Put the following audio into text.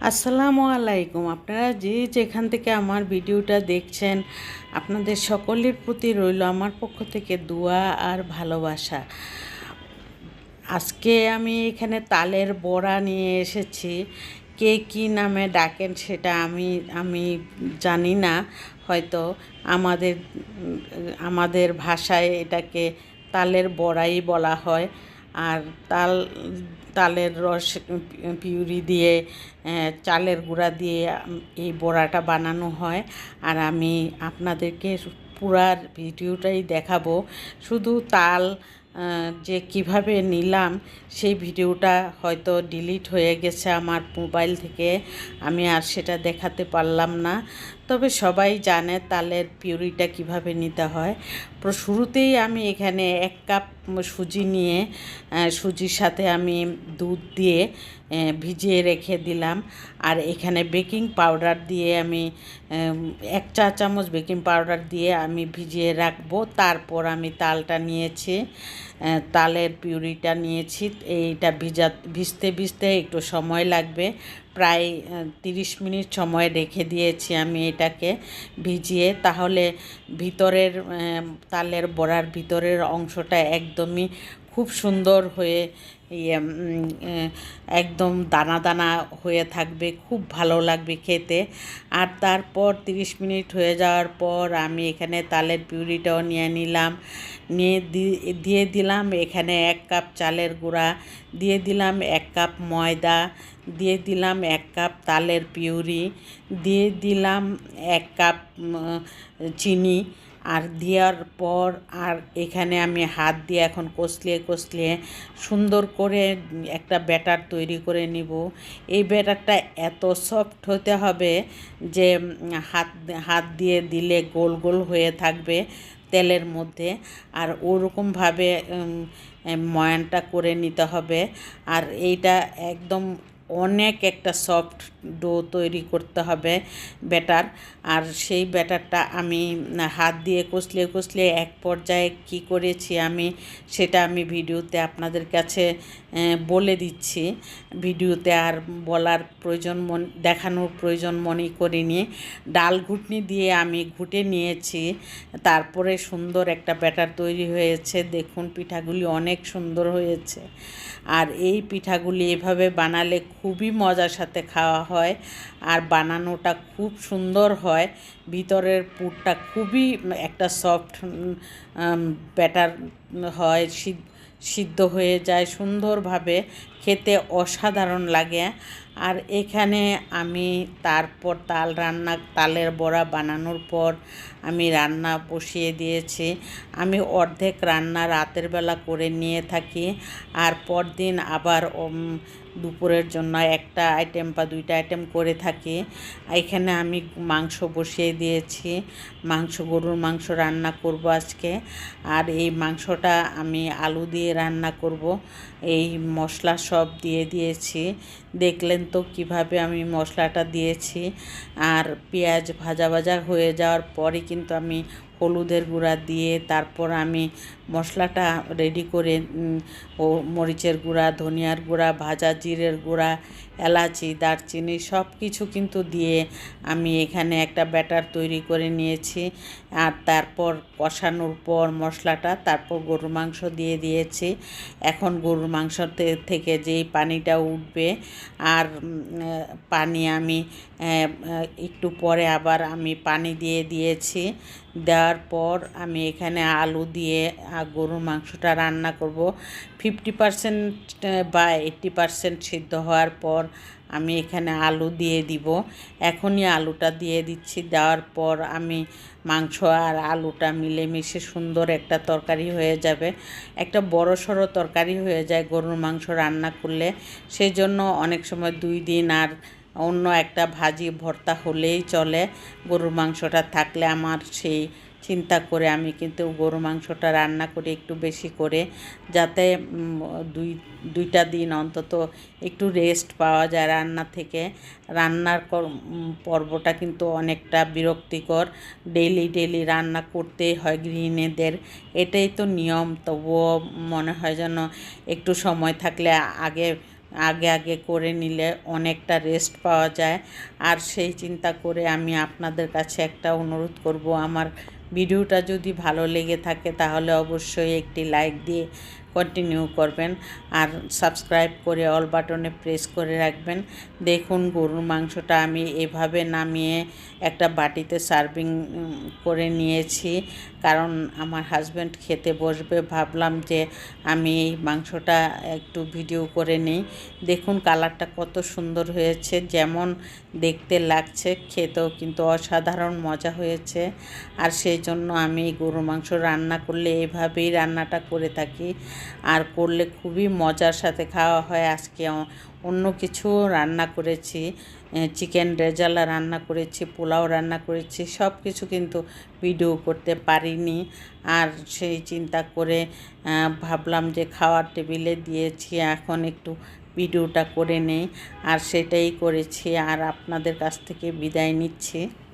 আসসালামু আলাইকুম। আপনারা যে যেখান থেকে আমার ভিডিওটা দেখছেন, আপনাদের সকলের প্রতি রইল আমার পক্ষ থেকে দোয়া আর ভালোবাসা। আজকে আমি এখানে তালের বড়া নিয়ে এসেছি। কে কী নামে ডাকেন সেটা আমি জানি না। হয়তো আমাদের আমাদের ভাষায় এটাকে তালের বড়াই বলা হয়। আর তালের রস পিউরি দিয়ে চালের গুঁড়া দিয়ে এই বড়াটা বানানো হয়। আর আমি আপনাদেরকে পুরা ভিডিওটাই দেখাবো। শুধু তাল যে কিভাবে নিলাম সেই ভিডিওটা হয়তো ডিলিট হয়ে গেছে আমার মোবাইল থেকে, আমি আর সেটা দেখাতে পারলাম না। তবে সবাই জানে তালের পিউরিটা কিভাবে নিতে হয়। শুরুতেই আমি এখানে 1 কাপ সুজি নিয়ে সুজির সাথে আমি দুধ দিয়ে ভিজিয়ে রেখে দিলাম। আর এখানে বেকিং পাউডার দিয়ে আমি 1 চা চামচ বেকিং পাউডার দিয়ে আমি ভিজিয়ে রাখবো। তারপর আমি তালটা নিয়েছি, তালের পিউরিটা নিয়েছি। এইটা ভিজতে ভিজতে একটু সময় লাগবে, প্রায় 30 মিনিট সময় রেখে দিয়েছি আমি এটাকে ভিজিয়ে। তাহলে ভিতরের তালের বড়ার ভিতরের অংশটা একদমই খুব সুন্দর হয়ে একদম দানা দানা হয়ে থাকবে, খুব ভালো লাগবে খেতে। আর তারপর 30 মিনিট হয়ে যাওয়ার পর আমি এখানে তালের পিউরিটাও নিয়ে নিলাম। দিয়ে দিলাম এখানে 1 কাপ চালের গুঁড়া, দিয়ে দিলাম 1 কাপ ময়দা, দিয়ে দিলাম 1 কাপ তালের পিউরি, দিয়ে দিলাম 1 কাপ চিনি। আর দেওয়ার পর আর এখানে আমি হাত দিয়ে এখন কষলিয়ে সুন্দর করে একটা ব্যাটার তৈরি করে নিব। এই ব্যাটারটা এত সফট হতে হবে যে হাত দিয়ে দিলে গোল গোল হয়ে থাকবে তেলের মধ্যে। আর ওরকমভাবে ময়ানটা করে নিতে হবে। আর এইটা একদম অনেক একটা সফট ডো তৈরি করতে হবে ব্যাটার। আর সেই ব্যাটারটা আমি হাত দিয়ে কষলিয়ে এক পর্যায়ে কী করেছি আমি সেটা আমি ভিডিওতে আপনাদের কাছে বলে দিচ্ছি। ভিডিওতে আর বলার প্রয়োজন দেখানোর প্রয়োজন মনে করিনি। ডাল ঘুটনি দিয়ে আমি ঘুটে নিয়েছি, তারপরে সুন্দর একটা ব্যাটার তৈরি হয়েছে। দেখুন পিঠাগুলি অনেক সুন্দর হয়েছে। আর এই পিঠাগুলি এভাবে বানালে খুবই মজার সাথে খাওয়া হয়, আর বানানোটা খুব সুন্দর হয়। ভিতরের পুরটা খুবই একটা সফট ব্যাটার হয়, সিদ্ধ হয়ে যায় সুন্দরভাবে, খেতে অসাধারণ লাগে। আর এখানে আমি তারপর তালের বড়া বানানোর পর আমি রান্না বসিয়ে দিয়েছি। আমি অর্ধেক রান্না রাতের বেলা করে নিয়ে থাকি, আর পরদিন আবার দুপুরের জন্য একটা আইটেম বা 2টা আইটেম করে থাকি। এখানে আমি মাংস বসিয়ে দিয়েছি, গরুর মাংস রান্না করব আজকে। আর এই মাংসটা আমি আলু দিয়ে রান্না করব। এই মশলা সব দিয়ে দিয়েছি, দেখলেন তো কিভাবে আমি মশলাটা দিয়েছি। আর পেঁয়াজ ভাজা হয়ে যাওয়ার পরে কিন্তু আমি হলুদের গুঁড়া দিয়ে তারপর আমি মশলাটা রেডি করে মরিচের গুঁড়া, ধনিয়ার গুঁড়া, ভাজা জিরের গুঁড়া, এলাচি, দারচিনি সব কিছু কিন্তু দিয়ে আমি এখানে একটা ব্যাটার তৈরি করে নিয়েছি। আর তারপর কষানোর পর মশলাটা, তারপর গরুর মাংস দিয়ে দিয়েছি। এখন গরুর মাংস থেকে যেই পানিটা উঠবে, আর পানি আমি একটু পরে আবার আমি পানি দিয়ে দিয়েছি। দেওয়ার পর আমি এখানে আলু দিয়ে গরুর মাংসটা রান্না করব। 50% বা 80% সিদ্ধ হওয়ার পর আমি এখানে আলু দিয়ে দিব। এখনই আলুটা দিয়ে দিচ্ছি। দেওয়ার পর আমি মাংস আর আলুটা মিলেমিশে সুন্দর একটা তরকারি হয়ে যাবে। একটা বড়সড় তরকারি হয়ে যায় গরুর মাংস রান্না করলে। সেই জন্য অনেক সময় 2 দিন আর অন্য একটা ভাজি ভর্তা হলেই চলে। গরুর মাংসটা থাকলে আমার সেই চিন্তা করে আমি কিন্তু গরু মাংসটা রান্না করি একটু বেশি করে, যাতে 2টা দিন অন্তত একটু রেস্ট পাওয়া যায় রান্না থেকে। রান্নার পর্বটা কিন্তু অনেকটা বিরক্তিকর, ডেইলি রান্না করতেই হয় গৃহিণীদের, এটাই তো নিয়ম। তবুও মনে হয় যেন একটু সময় থাকলে আগে আগে আগে করে নিলে অনেকটা রেস্ট পাওয়া যায়। আর সেই চিন্তা করে আমি আপনাদের কাছে একটা অনুরোধ করব, আমার ভিডিওটা যদি ভালো লেগে থাকে তাহলে অবশ্যই একটি লাইক দিয়ে কন্টিনিউ করবেন আর সাবস্ক্রাইব করে অল বাটনে প্রেস করে রাখবেন। দেখুন গরুর মাংসটা আমি এভাবে নামিয়ে একটা বাটিতে সার্ভিং করে নিয়েছি, কারণ আমার হাজব্যান্ড খেতে বসবে। ভাবলাম যে আমি এই মাংসটা একটু ভিডিও করে নিই। দেখুন কালারটা কত সুন্দর হয়েছে, যেমন দেখতে লাগছে খেতেও কিন্তু অসাধারণ মজা হয়েছে। আর সেই জন্য আমি গরুর মাংস রান্না করলে এভাবেই রান্নাটা করে থাকি, আর করলে খুবই মজার সাথে খাওয়া হয়। আজকে অন্য কিছু রান্না করেছি, চিকেন রেজালা রান্না করেছি, পোলাও রান্না করেছি, সব কিছু কিন্তু ভিডিও করতে পারিনি। আর সেই চিন্তা করে ভাবলাম যে খাওয়ার টেবিলে দিয়েছি, এখন একটু ভিডিওটা করে নেই, আর সেটাই করেছি। আর আপনাদের কাছ থেকে বিদায় নিচ্ছি।